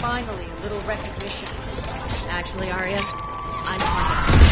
Finally, a little recognition. Actually, Arya, I'm target.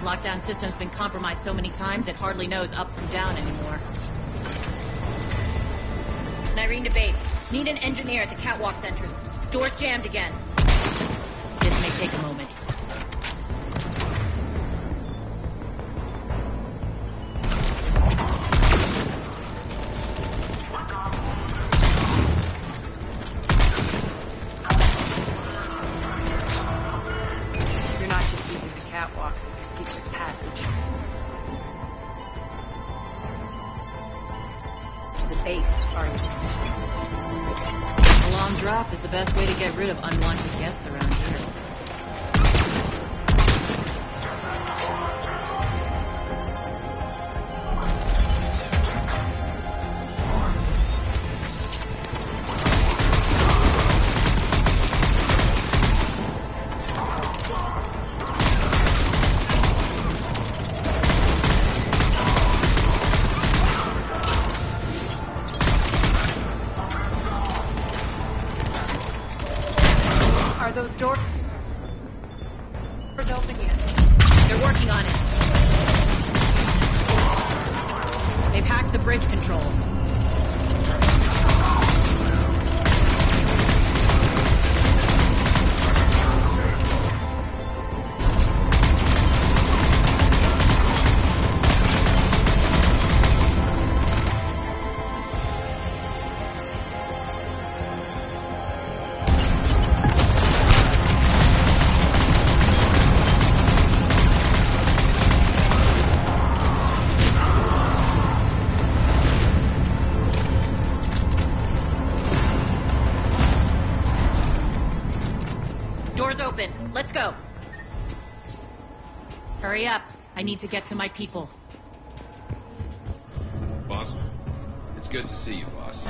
Lockdown system's been compromised so many times it hardly knows up from down anymore. Irene to base. Need an engineer at the catwalk's entrance. Door's jammed again. This may take a moment. You're not just using the catwalks as a secret passage. To the base, are you? A long drop is the best way to get rid of unwanted guests around here. Those doors open yet? They're working on it. They've hacked the bridge controls. Doors open. Let's go. Hurry up. I need to get to my people. Boss, it's good to see you, boss.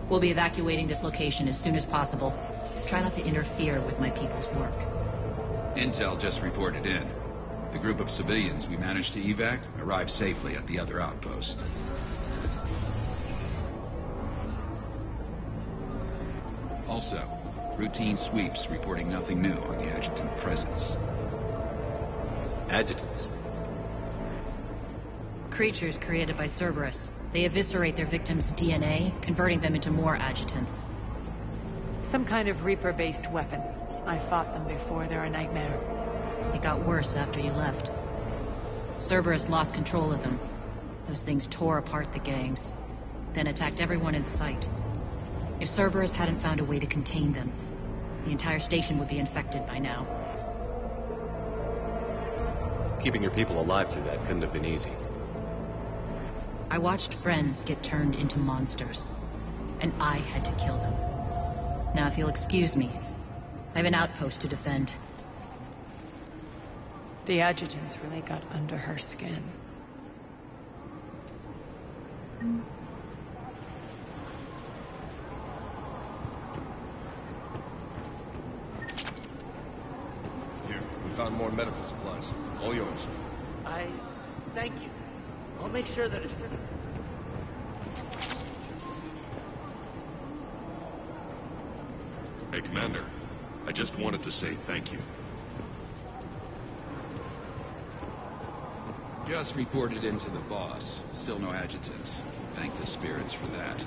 We'll be evacuating this location as soon as possible. Try not to interfere with my people's work. Intel just reported in. The group of civilians we managed to evac arrived safely at the other outpost. Also, routine sweeps reporting nothing new on the adjutant presence. Adjutants? Creatures created by Cerberus. They eviscerate their victims' DNA, converting them into more adjutants. Some kind of Reaper-based weapon. I fought them before. They're a nightmare. It got worse after you left. Cerberus lost control of them. Those things tore apart the gangs, then attacked everyone in sight. If Cerberus hadn't found a way to contain them, The entire station would be infected by now. Keeping your people alive through that couldn't have been easy. I watched friends get turned into monsters, and I had to kill them. Now, if you'll excuse me, I have an outpost to defend. The adjutants really got under her skin. Here, we found more medical supplies. All yours. Thank you. I'll make sure that it's... Hey, Commander. I just wanted to say thank you. Just reported in to the boss. Still no adjutants. Thank the spirits for that.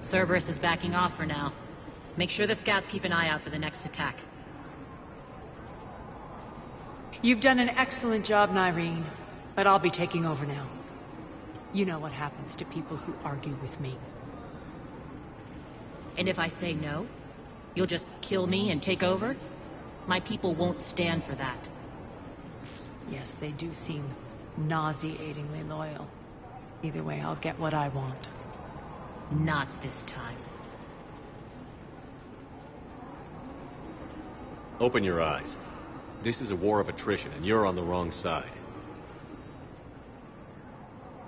Cerberus is backing off for now. Make sure the scouts keep an eye out for the next attack. You've done an excellent job, Nyreen, but I'll be taking over now. You know what happens to people who argue with me. And if I say no, you'll just kill me and take over? My people won't stand for that. Yes, they do seem nauseatingly loyal. Either way, I'll get what I want. Not this time. Open your eyes. This is a war of attrition, and you're on the wrong side.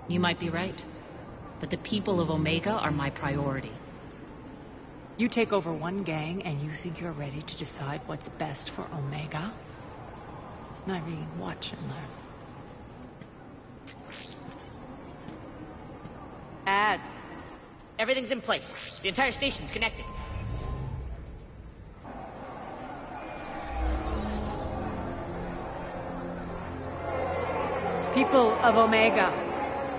You might be right, but the people of Omega are my priority. You take over one gang, and you think you're ready to decide what's best for Omega? Nyreen, watch and learn. Everything's in place. The entire station's connected. People of Omega,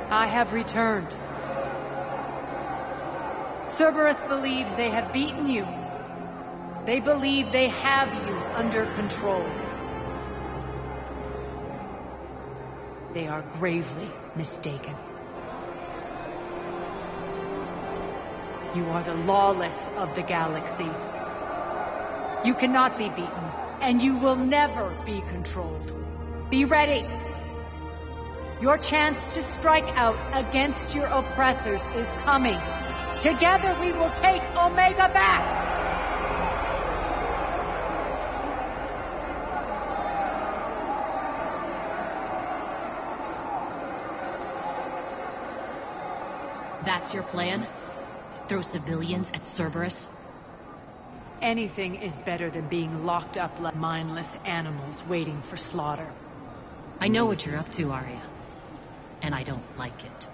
I have returned. Cerberus believes they have beaten you. They believe they have you under control. They are gravely mistaken. You are the lawless of the galaxy. You cannot be beaten, and you will never be controlled. Be ready. Your chance to strike out against your oppressors is coming. Together we will take Omega back! That's your plan? Throw civilians at Cerberus? Anything is better than being locked up like mindless animals waiting for slaughter. I know what you're up to, Arya. And I don't like it.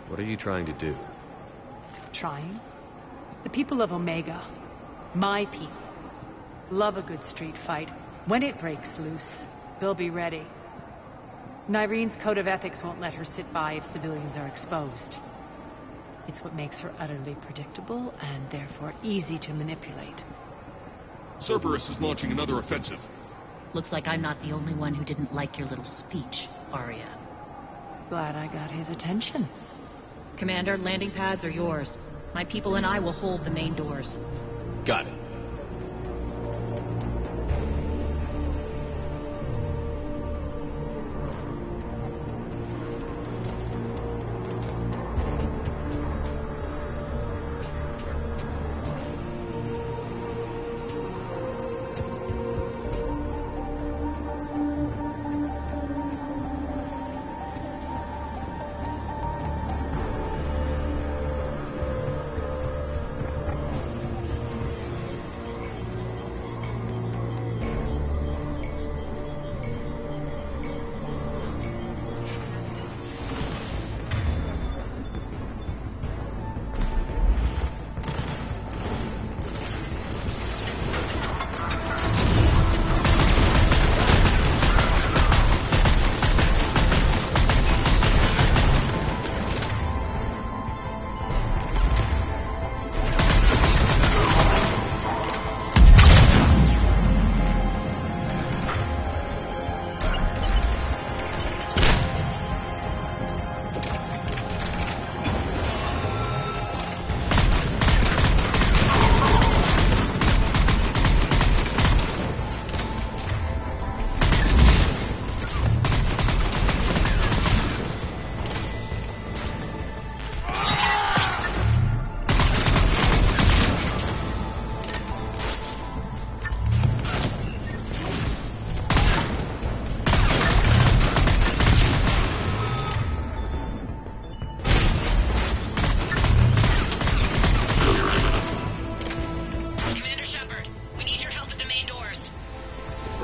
What are you trying to do? Trying? The people of Omega, my people, love a good street fight. When it breaks loose, they'll be ready. Nyreen's code of ethics won't let her sit by if civilians are exposed. It's what makes her utterly predictable and therefore easy to manipulate. Cerberus is launching another offensive. Looks like I'm not the only one who didn't like your little speech, Arya. Glad I got his attention. Commander, landing pads are yours. My people and I will hold the main doors. Got it.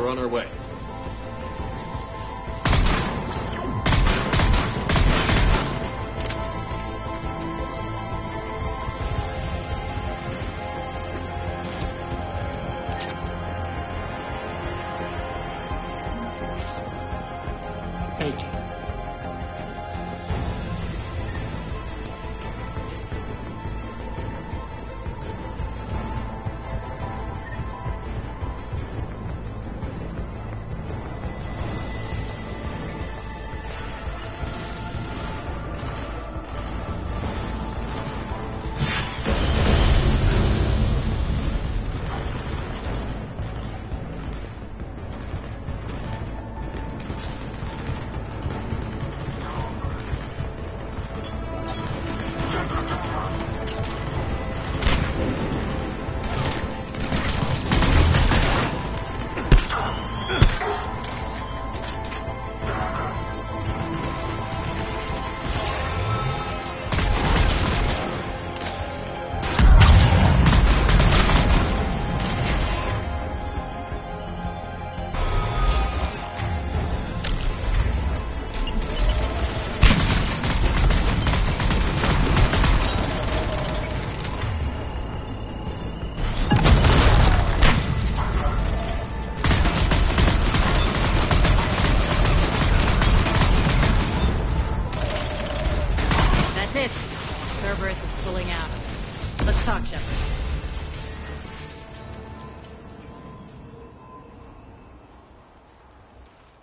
We're on our way. Thank you.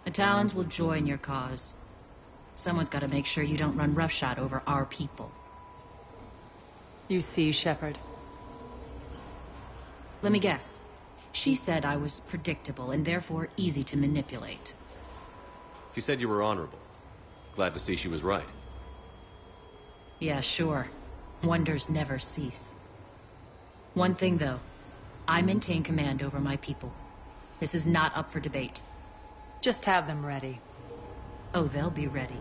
The Talons will join your cause. Someone's got to make sure you don't run roughshod over our people. You see, Shepard. Let me guess. She said I was predictable and therefore easy to manipulate. She said you were honorable. Glad to see she was right. Yeah, sure. Wonders never cease. One thing, though. I maintain command over my people. This is not up for debate. Just have them ready. Oh, they'll be ready.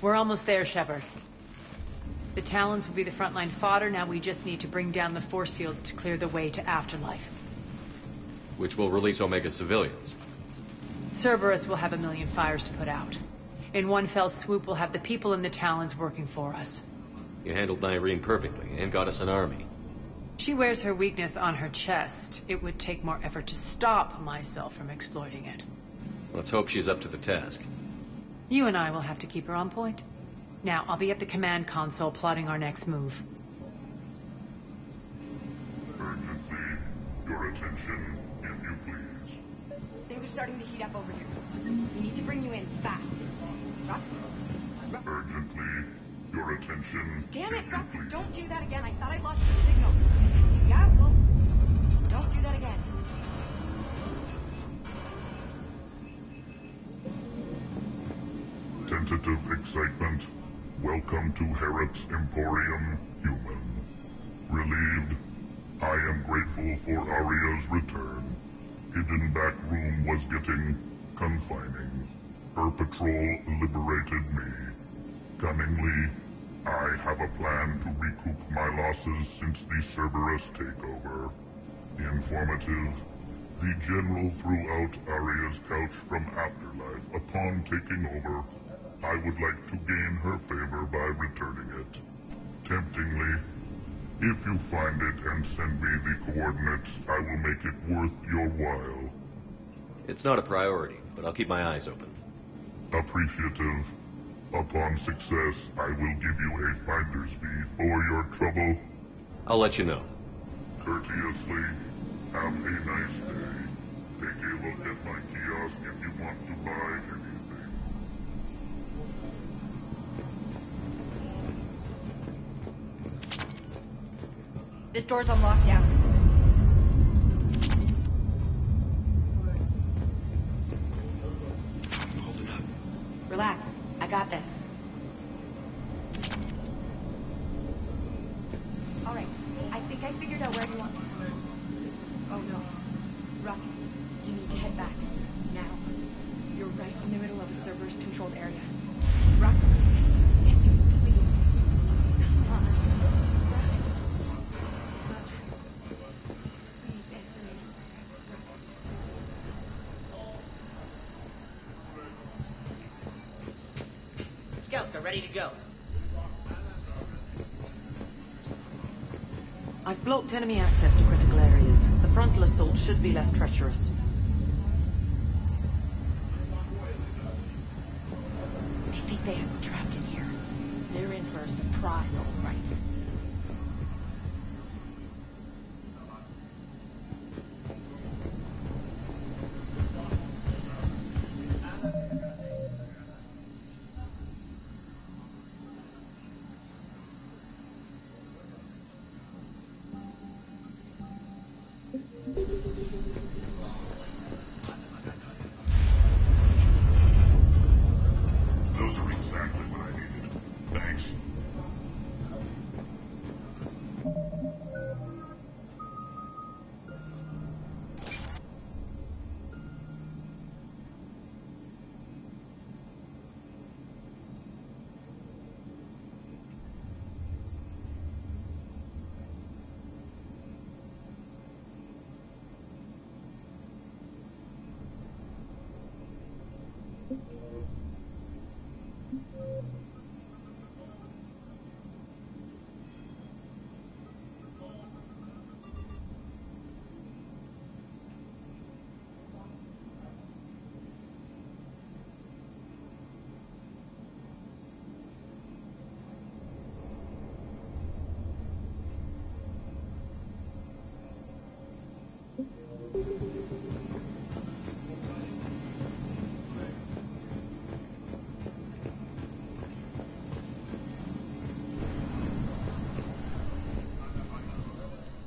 We're almost there, Shepard. The Talons will be the frontline fodder. Now we just need to bring down the force fields to clear the way to Afterlife. Which will release Omega civilians. Cerberus will have 1 million fires to put out. In one fell swoop, we'll have the people in the Talons working for us. You handled Nyreen perfectly, and got us an army. She wears her weakness on her chest. It would take more effort to stop myself from exploiting it. Let's hope she's up to the task. You and I will have to keep her on point. Now, I'll be at the command console plotting our next move. Urgently, your attention, if you please. Things are starting to heat up over here. We need to bring you in fast. Ruff? Urgently, your attention, Damn it, if you Ruff! please. Don't do that again. I thought I lost the signal. Yeah, well, don't do that again. Tentative excitement. Welcome to Harrot's Emporium, human. Relieved. I am grateful for Aria's return. Hidden back room was getting confining. Her patrol liberated me. Cunningly, I have a plan to recoup my losses since the Cerberus takeover. Informative. The General threw out Aria's couch from Afterlife upon taking over. I would like to gain her favor by returning it. Temptingly, if you find it and send me the coordinates, I will make it worth your while. It's not a priority, but I'll keep my eyes open. Appreciative. Upon success, I will give you a finder's fee for your trouble. I'll let you know. Courteously, have a nice day. Take a look at my kiosk if you want to buy anything. This door's on lockdown. Hold it up. Relax. I got this. scouts are ready to go. I've blocked enemy access to critical areas. The frontal assault should be less treacherous. They think they have us trapped in here. They're in for a surprise, all right. Those are exactly what I needed. Thanks.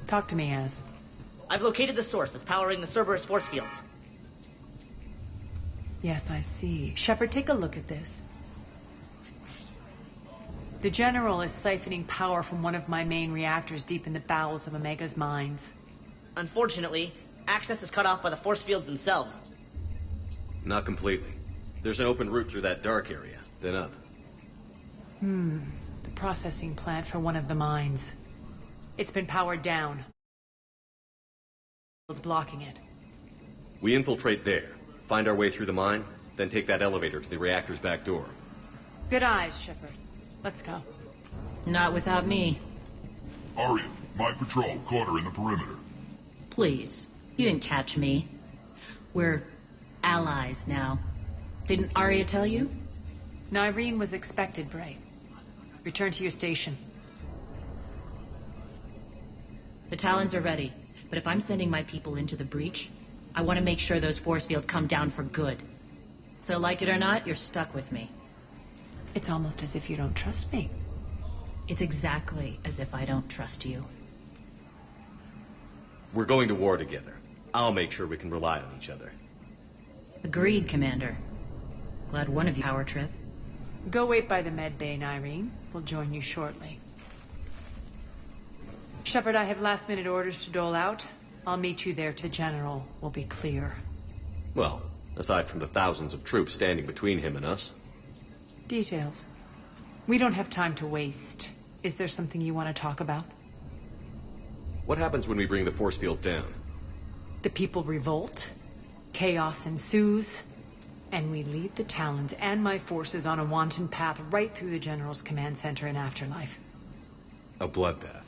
Talk to me, Az. I've located the source that's powering the Cerberus force fields. Yes, I see. Shepard, take a look at this. The General is siphoning power from one of my main reactors deep in the bowels of Omega's mines. Unfortunately, access is cut off by the force fields themselves. Not completely. There's an open route through that dark area, then up. The processing plant for one of the mines. It's been powered down. It's blocking it. We infiltrate there, find our way through the mine, then take that elevator to the reactor's back door. Good eyes, Shepard. Let's go. Not without me. Arya, my patrol caught her in the perimeter. Please. You didn't catch me. We're allies now. Didn't Arya tell you? Nyreen was expected, Bray. Return to your station. The Talons are ready, but if I'm sending my people into the breach, I want to make sure those force fields come down for good. So like it or not, you're stuck with me. It's almost as if you don't trust me. It's exactly as if I don't trust you. We're going to war together. I'll make sure we can rely on each other. Agreed, Commander. Glad one of you power trip. Go wait by the med bay, Nyreen. We'll join you shortly. Shepard, I have last-minute orders to dole out. I'll meet you there. The General will be clear. Well, aside from the thousands of troops standing between him and us. Details. We don't have time to waste. Is there something you want to talk about? What happens when we bring the force fields down? The people revolt. Chaos ensues. And we lead the Talons and my forces on a wanton path right through the General's command center and afterlife. A bloodbath.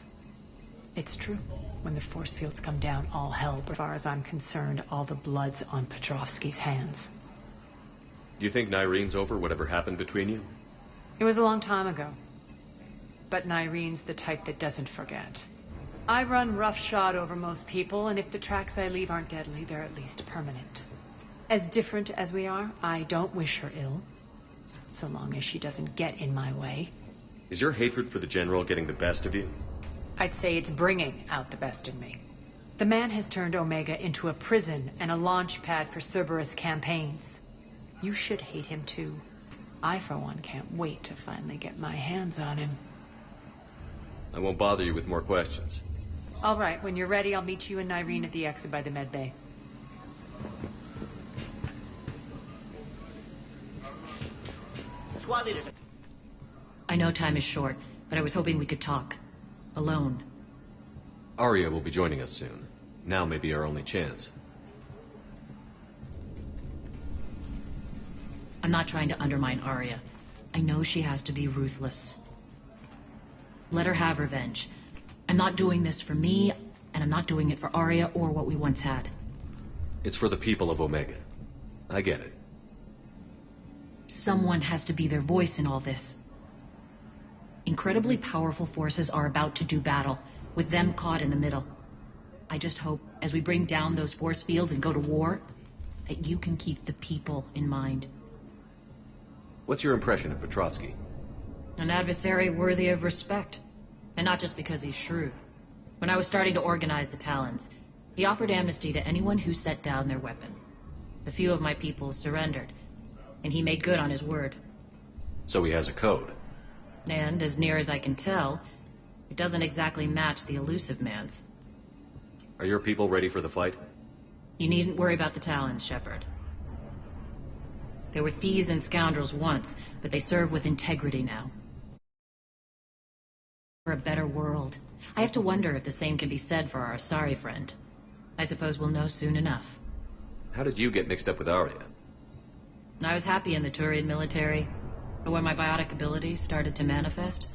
It's true. When the force fields come down, all hell. But as far as I'm concerned, all the blood's on Petrovsky's hands. Do you think Nyreen's over whatever happened between you? It was a long time ago. But Nyreen's the type that doesn't forget. I run roughshod over most people, and if the tracks I leave aren't deadly, they're at least permanent. As different as we are, I don't wish her ill. So long as she doesn't get in my way. Is your hatred for the General getting the best of you? I'd say it's bringing out the best in me. The man has turned Omega into a prison and a launch pad for Cerberus campaigns. You should hate him too. I, for one, can't wait to finally get my hands on him. I won't bother you with more questions. All right, when you're ready, I'll meet you and Nyreen at the exit by the med bay. Squad leaders. I know time is short, but I was hoping we could talk. Alone. Arya will be joining us soon. Now may be our only chance. I'm not trying to undermine Arya. I know she has to be ruthless. Let her have revenge. I'm not doing this for me, and I'm not doing it for Arya or what we once had. It's for the people of Omega. I get it. Someone has to be their voice in all this. Incredibly powerful forces are about to do battle, with them caught in the middle. I just hope, as we bring down those force fields and go to war, that you can keep the people in mind. What's your impression of Petrovsky? An adversary worthy of respect, and not just because he's shrewd. When I was starting to organize the Talons, he offered amnesty to anyone who set down their weapon. A few of my people surrendered, and he made good on his word. So he has a code. And, as near as I can tell, it doesn't exactly match the elusive man's. Are your people ready for the fight? You needn't worry about the Talons, Shepard. They were thieves and scoundrels once, but they serve with integrity now. For a better world. I have to wonder if the same can be said for our Asari friend. I suppose we'll know soon enough. How did you get mixed up with Arya? I was happy in the Turian military, but when my biotic abilities started to manifest,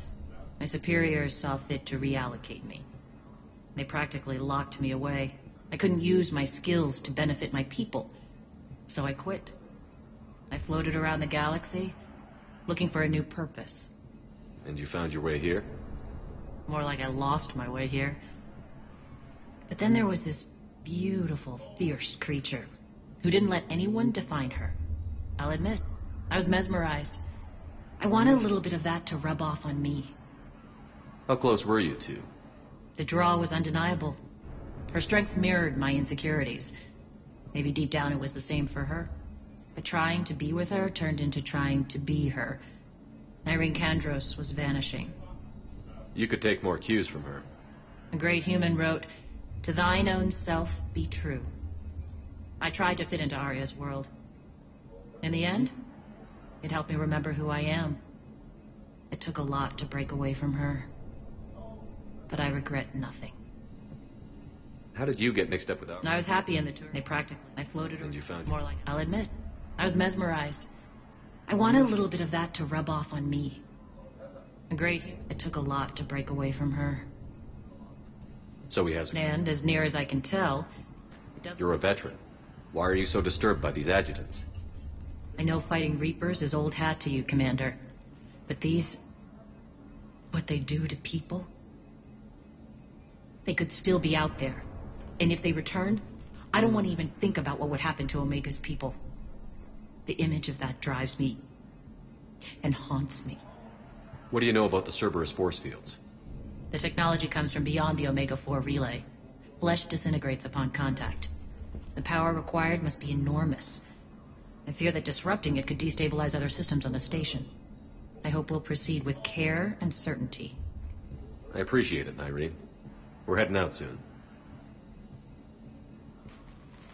my superiors saw fit to reallocate me. They practically locked me away. I couldn't use my skills to benefit my people, so I quit. I floated around the galaxy, looking for a new purpose. And you found your way here? More like I lost my way here. But then there was this beautiful, fierce creature who didn't let anyone define her. I'll admit, I was mesmerized. I wanted a little bit of that to rub off on me. How close were you two? The draw was undeniable. Her strengths mirrored my insecurities. Maybe deep down it was the same for her. But trying to be with her turned into trying to be her. Irene Kandros was vanishing. You could take more cues from her. A great human wrote, "To thine own self be true." I tried to fit into Arya's world. In the end, it helped me remember who I am. It took a lot to break away from her. But I regret nothing. How did you get mixed up with Arya? I was happy in the tour. They practically... I floated... And you found... More like... I'll admit, I was mesmerized. I wanted a little bit of that to rub off on me. A great... It took a lot to break away from her. So he has... And, as near as I can tell, it doesn't... You're a veteran. Why are you so disturbed by these adjutants? I know fighting Reapers is old hat to you, Commander. But these... what they do to people... They could still be out there. And if they returned, I don't want to even think about what would happen to Omega's people. The image of that drives me and haunts me. What do you know about the Cerberus force fields? The technology comes from beyond the Omega-4 relay. Flesh disintegrates upon contact. The power required must be enormous. I fear that disrupting it could destabilize other systems on the station. I hope we'll proceed with care and certainty. I appreciate it, Irene. We're heading out soon.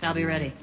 I'll be ready.